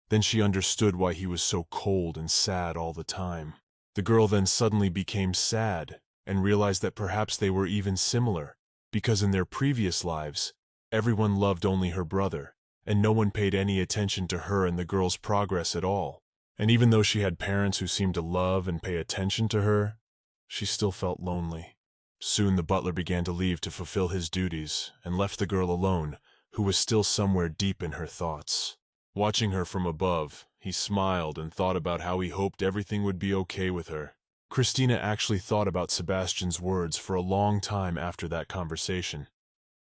Then she understood why he was so cold and sad all the time. The girl then suddenly became sad and realized that perhaps they were even similar, because in their previous lives, everyone loved only her brother, and no one paid any attention to her and the girl's progress at all. And even though she had parents who seemed to love and pay attention to her, she still felt lonely. Soon the butler began to leave to fulfill his duties and left the girl alone, who was still somewhere deep in her thoughts. Watching her from above, he smiled and thought about how he hoped everything would be okay with her. Christina actually thought about Sebastian's words for a long time after that conversation,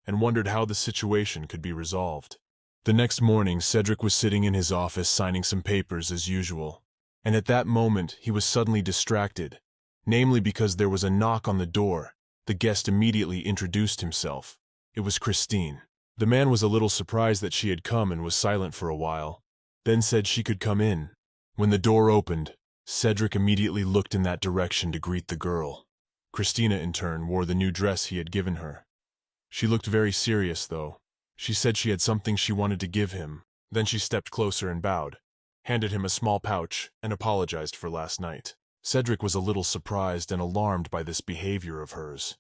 and wondered how the situation could be resolved. The next morning, Cedric was sitting in his office signing some papers as usual, and at that moment he was suddenly distracted, namely because there was a knock on the door. The guest immediately introduced himself. It was Christine. The man was a little surprised that she had come and was silent for a while, then said she could come in. When the door opened, Cedric immediately looked in that direction to greet the girl. Christina, in turn, wore the new dress he had given her. She looked very serious, though. She said she had something she wanted to give him. Then she stepped closer and bowed, handed him a small pouch, and apologized for last night. Cedric was a little surprised and alarmed by this behavior of hers.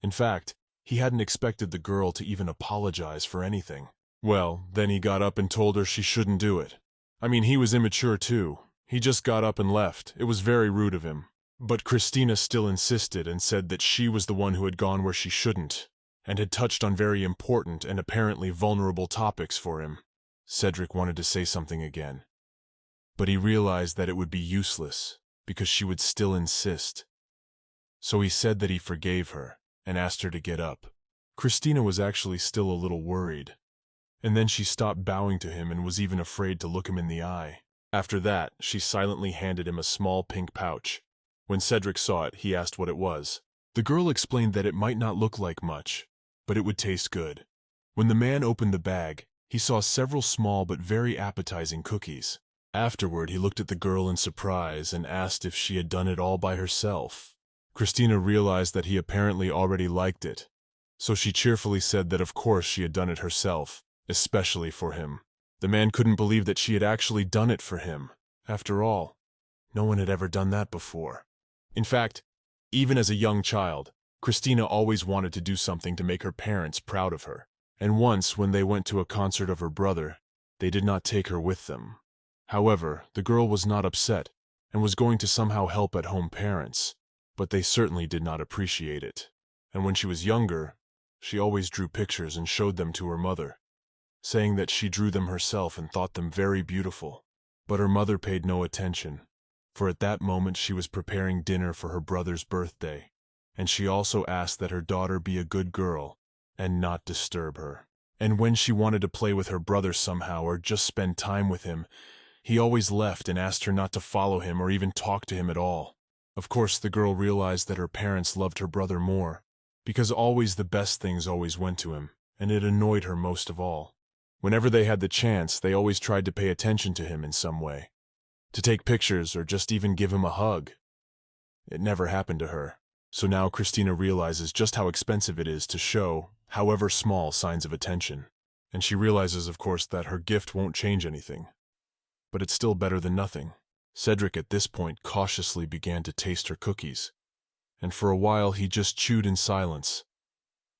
In fact, he hadn't expected the girl to even apologize for anything. Well, then he got up and told her she shouldn't do it. I mean, he was immature too. He just got up and left. It was very rude of him. But Christina still insisted and said that she was the one who had gone where she shouldn't, and had touched on very important and apparently vulnerable topics for him. Cedric wanted to say something again, but he realized that it would be useless, because she would still insist. So he said that he forgave her, and asked her to get up. Christina was actually still a little worried, and then she stopped bowing to him and was even afraid to look him in the eye. After that, she silently handed him a small pink pouch. When Cedric saw it, he asked what it was. The girl explained that it might not look like much, but it would taste good. When the man opened the bag, he saw several small but very appetizing cookies. Afterward, he looked at the girl in surprise and asked if she had done it all by herself. Christina realized that he apparently already liked it, so she cheerfully said that of course she had done it herself, especially for him. The man couldn't believe that she had actually done it for him. After all, no one had ever done that before. In fact, even as a young child, Christina always wanted to do something to make her parents proud of her. And once, when they went to a concert of her brother, they did not take her with them. However, the girl was not upset, and was going to somehow help at-home parents, but they certainly did not appreciate it. And when she was younger, she always drew pictures and showed them to her mother, saying that she drew them herself and thought them very beautiful. But her mother paid no attention, for at that moment she was preparing dinner for her brother's birthday, and she also asked that her daughter be a good girl and not disturb her. And when she wanted to play with her brother somehow or just spend time with him, he always left and asked her not to follow him or even talk to him at all. Of course, the girl realized that her parents loved her brother more, because always the best things always went to him, and it annoyed her most of all. Whenever they had the chance, they always tried to pay attention to him in some way, to take pictures or just even give him a hug. It never happened to her. So now Christina realizes just how expensive it is to show, however small, signs of attention. And she realizes, of course, that her gift won't change anything. But it's still better than nothing. Cedric at this point cautiously began to taste her cookies. And for a while he just chewed in silence.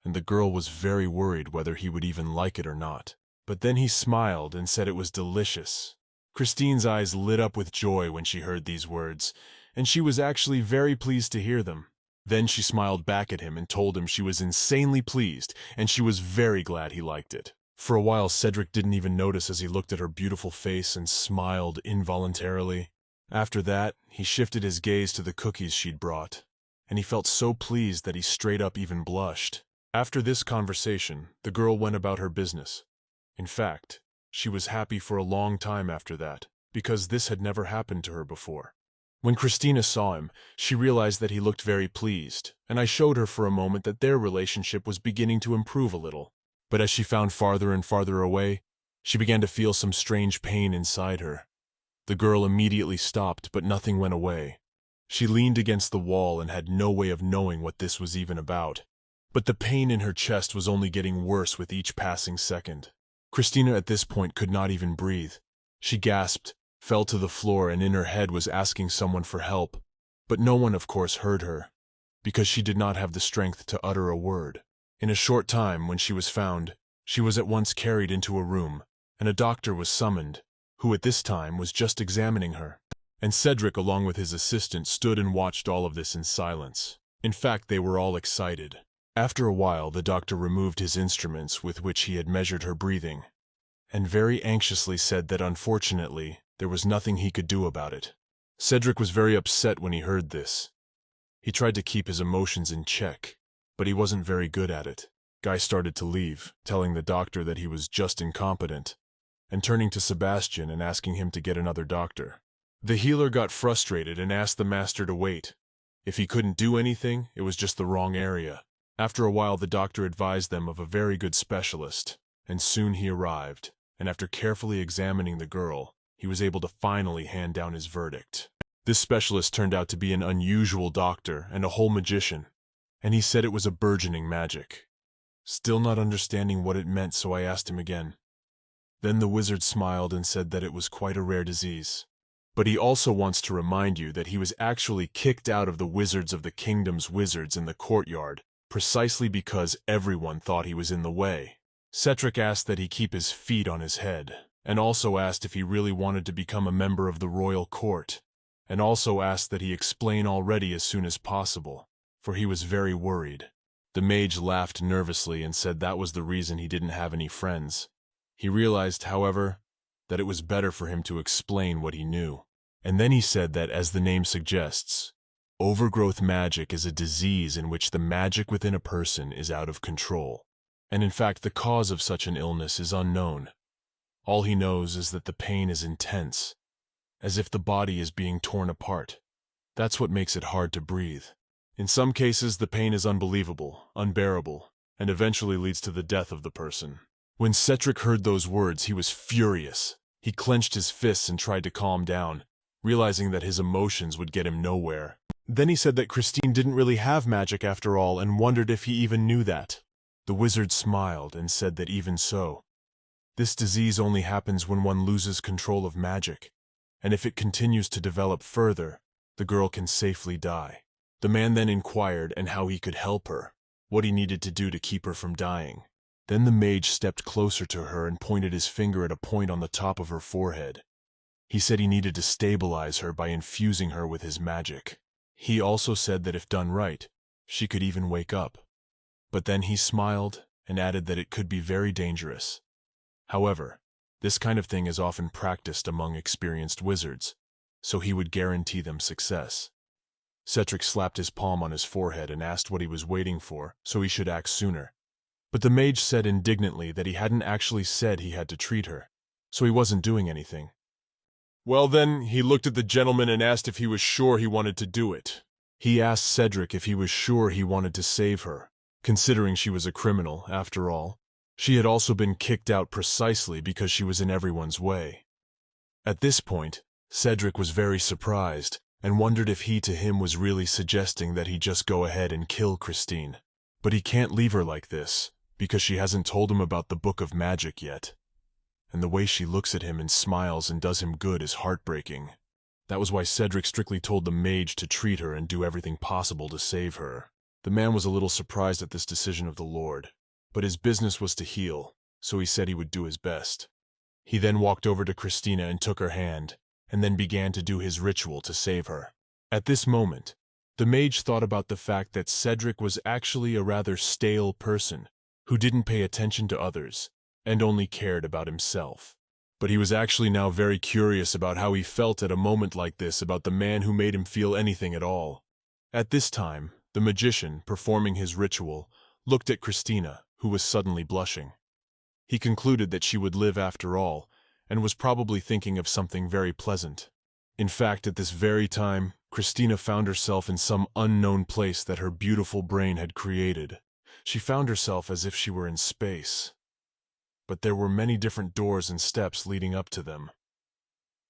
And the girl was very worried whether he would even like it or not. But then he smiled and said it was delicious. Christine's eyes lit up with joy when she heard these words, and she was actually very pleased to hear them. Then she smiled back at him and told him she was insanely pleased, and she was very glad he liked it. For a while Cedric didn't even notice as he looked at her beautiful face and smiled involuntarily. After that, he shifted his gaze to the cookies she'd brought, and he felt so pleased that he straight up even blushed. After this conversation, the girl went about her business. In fact, she was happy for a long time after that, because this had never happened to her before. When Christina saw him, she realized that he looked very pleased, and I showed her for a moment that their relationship was beginning to improve a little. But as she found farther and farther away, she began to feel some strange pain inside her. The girl immediately stopped, but nothing went away. She leaned against the wall and had no way of knowing what this was even about. But the pain in her chest was only getting worse with each passing second. Christina at this point could not even breathe. She gasped, fell to the floor, and in her head was asking someone for help. But no one, of course, heard her, because she did not have the strength to utter a word. In a short time, when she was found, she was at once carried into a room, and a doctor was summoned, who at this time was just examining her. And Cedric, along with his assistant, stood and watched all of this in silence. In fact, they were all excited. After a while, the doctor removed his instruments with which he had measured her breathing, and very anxiously said that unfortunately, there was nothing he could do about it. Cedric was very upset when he heard this. He tried to keep his emotions in check, but he wasn't very good at it. Guy started to leave, telling the doctor that he was just incompetent, and turning to Sebastian and asking him to get another doctor. The healer got frustrated and asked the master to wait. If he couldn't do anything, it was just the wrong area. After a while, the doctor advised them of a very good specialist, and soon he arrived, and after carefully examining the girl, he was able to finally hand down his verdict. This specialist turned out to be an unusual doctor and a whole magician, and he said it was a burgeoning magic. Still not understanding what it meant, so I asked him again. Then the wizard smiled and said that it was quite a rare disease. But he also wants to remind you that he was actually kicked out of the Wizards of the Kingdom's wizards in the courtyard, precisely because everyone thought he was in the way. Cedric asked that he keep his feet on his head, and also asked if he really wanted to become a member of the royal court, and also asked that he explain already as soon as possible, for he was very worried. The mage laughed nervously and said that was the reason he didn't have any friends. He realized, however, that it was better for him to explain what he knew. And then he said that, as the name suggests, overgrowth magic is a disease in which the magic within a person is out of control. And in fact, the cause of such an illness is unknown. All he knows is that the pain is intense, as if the body is being torn apart. That's what makes it hard to breathe. In some cases, the pain is unbelievable, unbearable, and eventually leads to the death of the person. When Cedric heard those words, he was furious. He clenched his fists and tried to calm down, realizing that his emotions would get him nowhere. Then he said that Christine didn't really have magic after all and wondered if he even knew that. The wizard smiled and said that even so, this disease only happens when one loses control of magic, and if it continues to develop further, the girl can safely die. The man then inquired and how he could help her, what he needed to do to keep her from dying. Then the mage stepped closer to her and pointed his finger at a point on the top of her forehead. He said he needed to stabilize her by infusing her with his magic. He also said that if done right, she could even wake up. But then he smiled and added that it could be very dangerous. However, this kind of thing is often practiced among experienced wizards, so he would guarantee them success. Cedric slapped his palm on his forehead and asked what he was waiting for, so he should act sooner. But the mage said indignantly that he hadn't actually said he had to treat her, so he wasn't doing anything. Well then, he looked at the gentleman and asked if he was sure he wanted to do it. He asked Cedric if he was sure he wanted to save her, considering she was a criminal, after all. She had also been kicked out precisely because she was in everyone's way. At this point, Cedric was very surprised, and wondered if he to him was really suggesting that he just go ahead and kill Christine. But he can't leave her like this, because she hasn't told him about the Book of Magic yet. And the way she looks at him and smiles and does him good is heartbreaking. That was why Cedric strictly told the mage to treat her and do everything possible to save her. The man was a little surprised at this decision of the Lord, but his business was to heal, so he said he would do his best. He then walked over to Christina and took her hand, and then began to do his ritual to save her. At this moment, the mage thought about the fact that Cedric was actually a rather stale person who didn't pay attention to others and only cared about himself. But he was actually now very curious about how he felt at a moment like this about the man who made him feel anything at all. At this time, the magician, performing his ritual, looked at Christina, who was suddenly blushing. He concluded that she would live after all, and was probably thinking of something very pleasant. In fact, at this very time, Christina found herself in some unknown place that her beautiful brain had created. She found herself as if she were in space. But there were many different doors and steps leading up to them.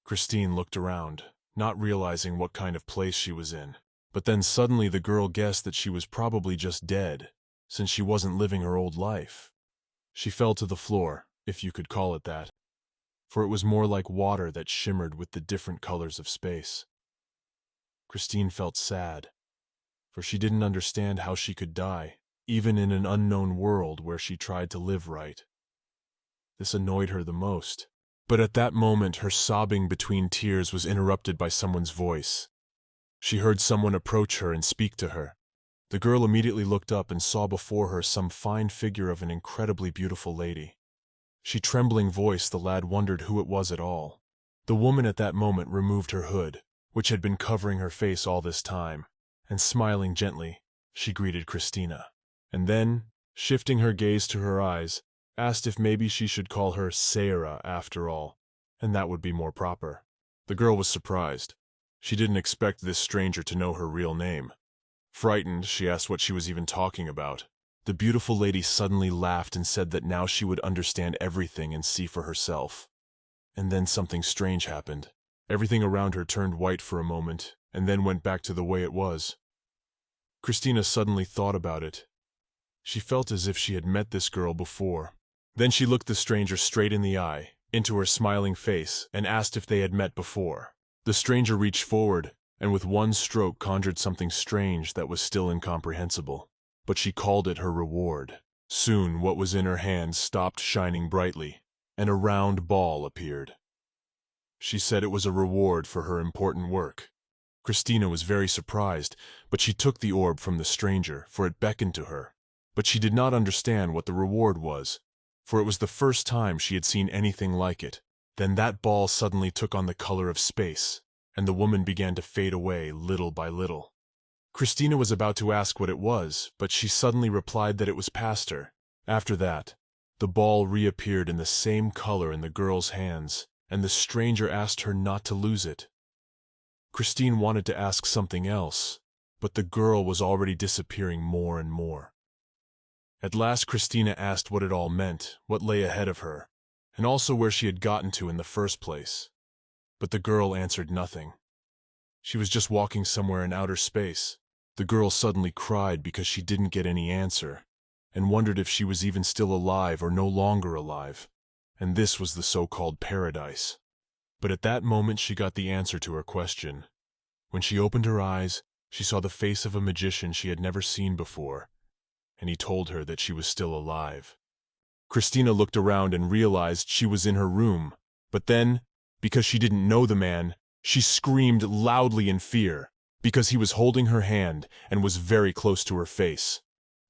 Christine looked around, not realizing what kind of place she was in. But then suddenly the girl guessed that she was probably just dead, since she wasn't living her old life. She fell to the floor, if you could call it that, for it was more like water that shimmered with the different colors of space. Christine felt sad, for she didn't understand how she could die, even in an unknown world where she tried to live right. This annoyed her the most. But at that moment, her sobbing between tears was interrupted by someone's voice. She heard someone approach her and speak to her. The girl immediately looked up and saw before her some fine figure of an incredibly beautiful lady. She trembling voiced the lad wondered who it was at all. The woman at that moment removed her hood, which had been covering her face all this time, and smiling gently, she greeted Christina. And then, shifting her gaze to her eyes, asked if maybe she should call her Sarah after all, and that would be more proper. The girl was surprised. She didn't expect this stranger to know her real name. Frightened, she asked what she was even talking about. The beautiful lady suddenly laughed and said that now she would understand everything and see for herself. And then something strange happened. Everything around her turned white for a moment, and then went back to the way it was. Christina suddenly thought about it. She felt as if she had met this girl before. Then she looked the stranger straight in the eye, into her smiling face, and asked if they had met before. The stranger reached forward, and with one stroke conjured something strange that was still incomprehensible. But she called it her reward. Soon what was in her hand stopped shining brightly, and a round ball appeared. She said it was a reward for her important work. Christina was very surprised, but she took the orb from the stranger, for it beckoned to her. But she did not understand what the reward was, for it was the first time she had seen anything like it. Then that ball suddenly took on the color of space, and the woman began to fade away little by little. Christina was about to ask what it was, but she suddenly replied that it was past her. After that, the ball reappeared in the same color in the girl's hands, and the stranger asked her not to lose it. Christine wanted to ask something else, but the girl was already disappearing more and more. At last Christina asked what it all meant, what lay ahead of her, and also where she had gotten to in the first place. But the girl answered nothing. She was just walking somewhere in outer space. The girl suddenly cried because she didn't get any answer, and wondered if she was even still alive or no longer alive, and this was the so-called paradise. But at that moment she got the answer to her question. When she opened her eyes, she saw the face of a magician she had never seen before, and he told her that she was still alive. Christina looked around and realized she was in her room, but then, because she didn't know the man, she screamed loudly in fear, because he was holding her hand and was very close to her face.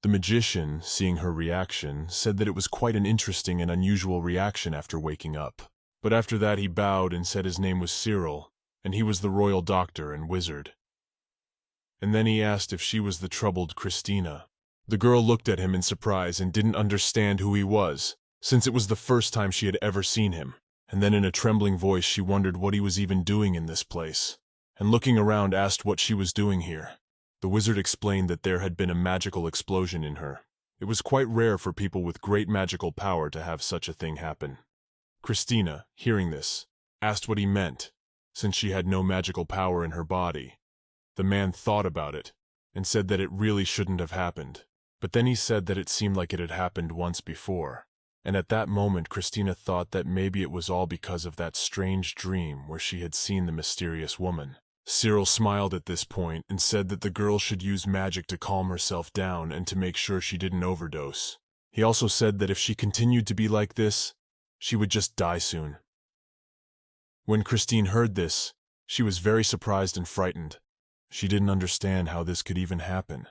The magician, seeing her reaction, said that it was quite an interesting and unusual reaction after waking up. But after that he bowed and said his name was Cyril, and he was the royal doctor and wizard. And then he asked if she was the troubled Christina. The girl looked at him in surprise and didn't understand who he was, since it was the first time she had ever seen him. And then in a trembling voice she wondered what he was even doing in this place, and looking around asked what she was doing here. The wizard explained that there had been a magical explosion in her. It was quite rare for people with great magical power to have such a thing happen. Christina, hearing this, asked what he meant, since she had no magical power in her body. The man thought about it and said that it really shouldn't have happened. But then he said that it seemed like it had happened once before. And at that moment, Christina thought that maybe it was all because of that strange dream where she had seen the mysterious woman. Cyril smiled at this point and said that the girl should use magic to calm herself down and to make sure she didn't overdose. He also said that if she continued to be like this, she would just die soon. When Christine heard this, she was very surprised and frightened. She didn't understand how this could even happen,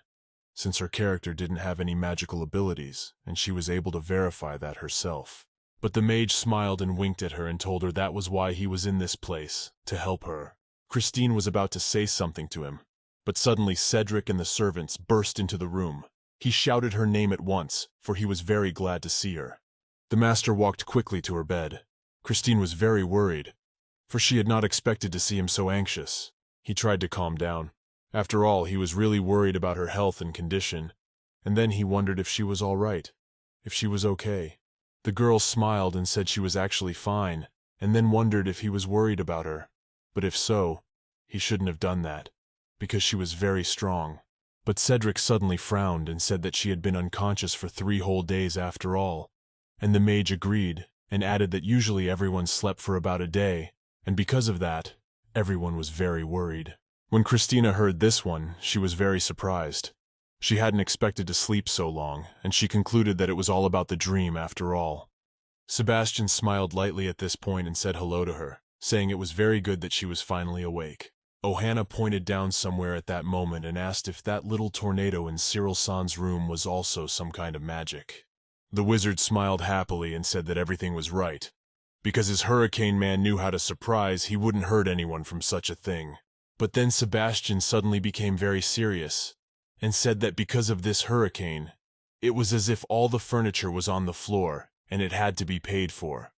since her character didn't have any magical abilities, and she was able to verify that herself. But the mage smiled and winked at her and told her that was why he was in this place, to help her. Christine was about to say something to him, but suddenly Cedric and the servants burst into the room. He shouted her name at once, for he was very glad to see her. The master walked quickly to her bed. Christine was very worried, for she had not expected to see him so anxious. He tried to calm down. After all, he was really worried about her health and condition, and then he wondered if she was all right, if she was okay. The girl smiled and said she was actually fine, and then wondered if he was worried about her. But if so, he shouldn't have done that, because she was very strong. But Cedric suddenly frowned and said that she had been unconscious for 3 whole days after all, and the mage agreed and added that usually everyone slept for about a day, and because of that, everyone was very worried. When Christina heard this one, she was very surprised. She hadn't expected to sleep so long, and she concluded that it was all about the dream after all. Sebastian smiled lightly at this point and said hello to her, saying it was very good that she was finally awake. Ohana pointed down somewhere at that moment and asked if that little tornado in Cyril-san's room was also some kind of magic. The wizard smiled happily and said that everything was right. Because his hurricane man knew how to surprise, he wouldn't hurt anyone from such a thing. But then Sebastian suddenly became very serious and said that because of this hurricane, it was as if all the furniture was on the floor and it had to be paid for.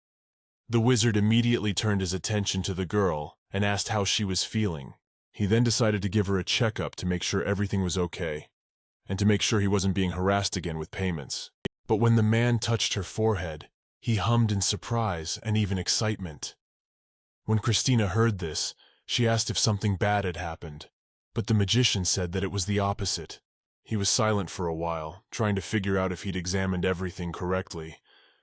The wizard immediately turned his attention to the girl and asked how she was feeling. He then decided to give her a checkup to make sure everything was okay, and to make sure he wasn't being harassed again with payments. But when the man touched her forehead, he hummed in surprise and even excitement. When Christina heard this, she asked if something bad had happened, but the magician said that it was the opposite. He was silent for a while, trying to figure out if he'd examined everything correctly,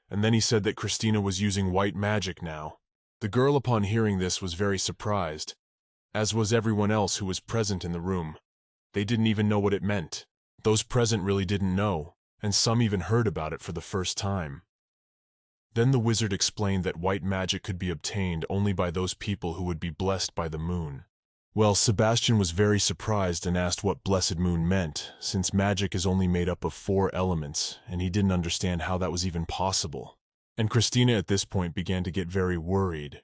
and then he said that Christina was using white magic now. The girl, upon hearing this, was very surprised, as was everyone else who was present in the room. They didn't even know what it meant. Those present really didn't know, and some even heard about it for the first time. Then the wizard explained that white magic could be obtained only by those people who would be blessed by the moon. Well, Sebastian was very surprised and asked what blessed moon meant, since magic is only made up of 4 elements, and he didn't understand how that was even possible. And Christina at this point began to get very worried,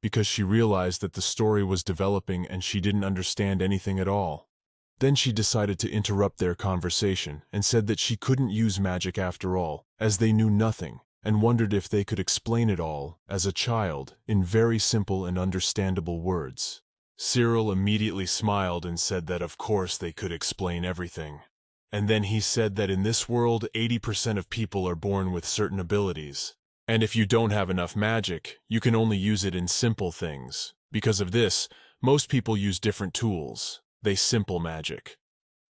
because she realized that the story was developing and she didn't understand anything at all. Then she decided to interrupt their conversation and said that she couldn't use magic after all, as they knew nothing, and wondered if they could explain it all, as a child, in very simple and understandable words. Cyril immediately smiled and said that of course they could explain everything. And then he said that in this world 80% of people are born with certain abilities, and if you don't have enough magic, you can only use it in simple things. Because of this, most people use different tools. They simple magic.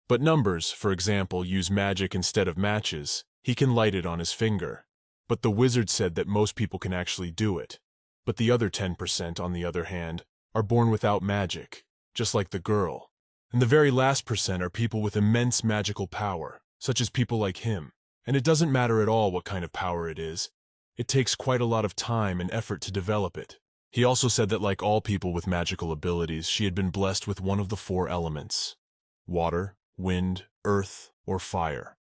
But Numbers, for example, use magic instead of matches. He can light it on his finger. But the wizard said that most people can actually do it. But the other 10%, on the other hand, are born without magic, just like the girl. And the very last percent are people with immense magical power, such as people like him. And it doesn't matter at all what kind of power it is. It takes quite a lot of time and effort to develop it. He also said that like all people with magical abilities, she had been blessed with one of the 4 elements: water, wind, earth, or fire.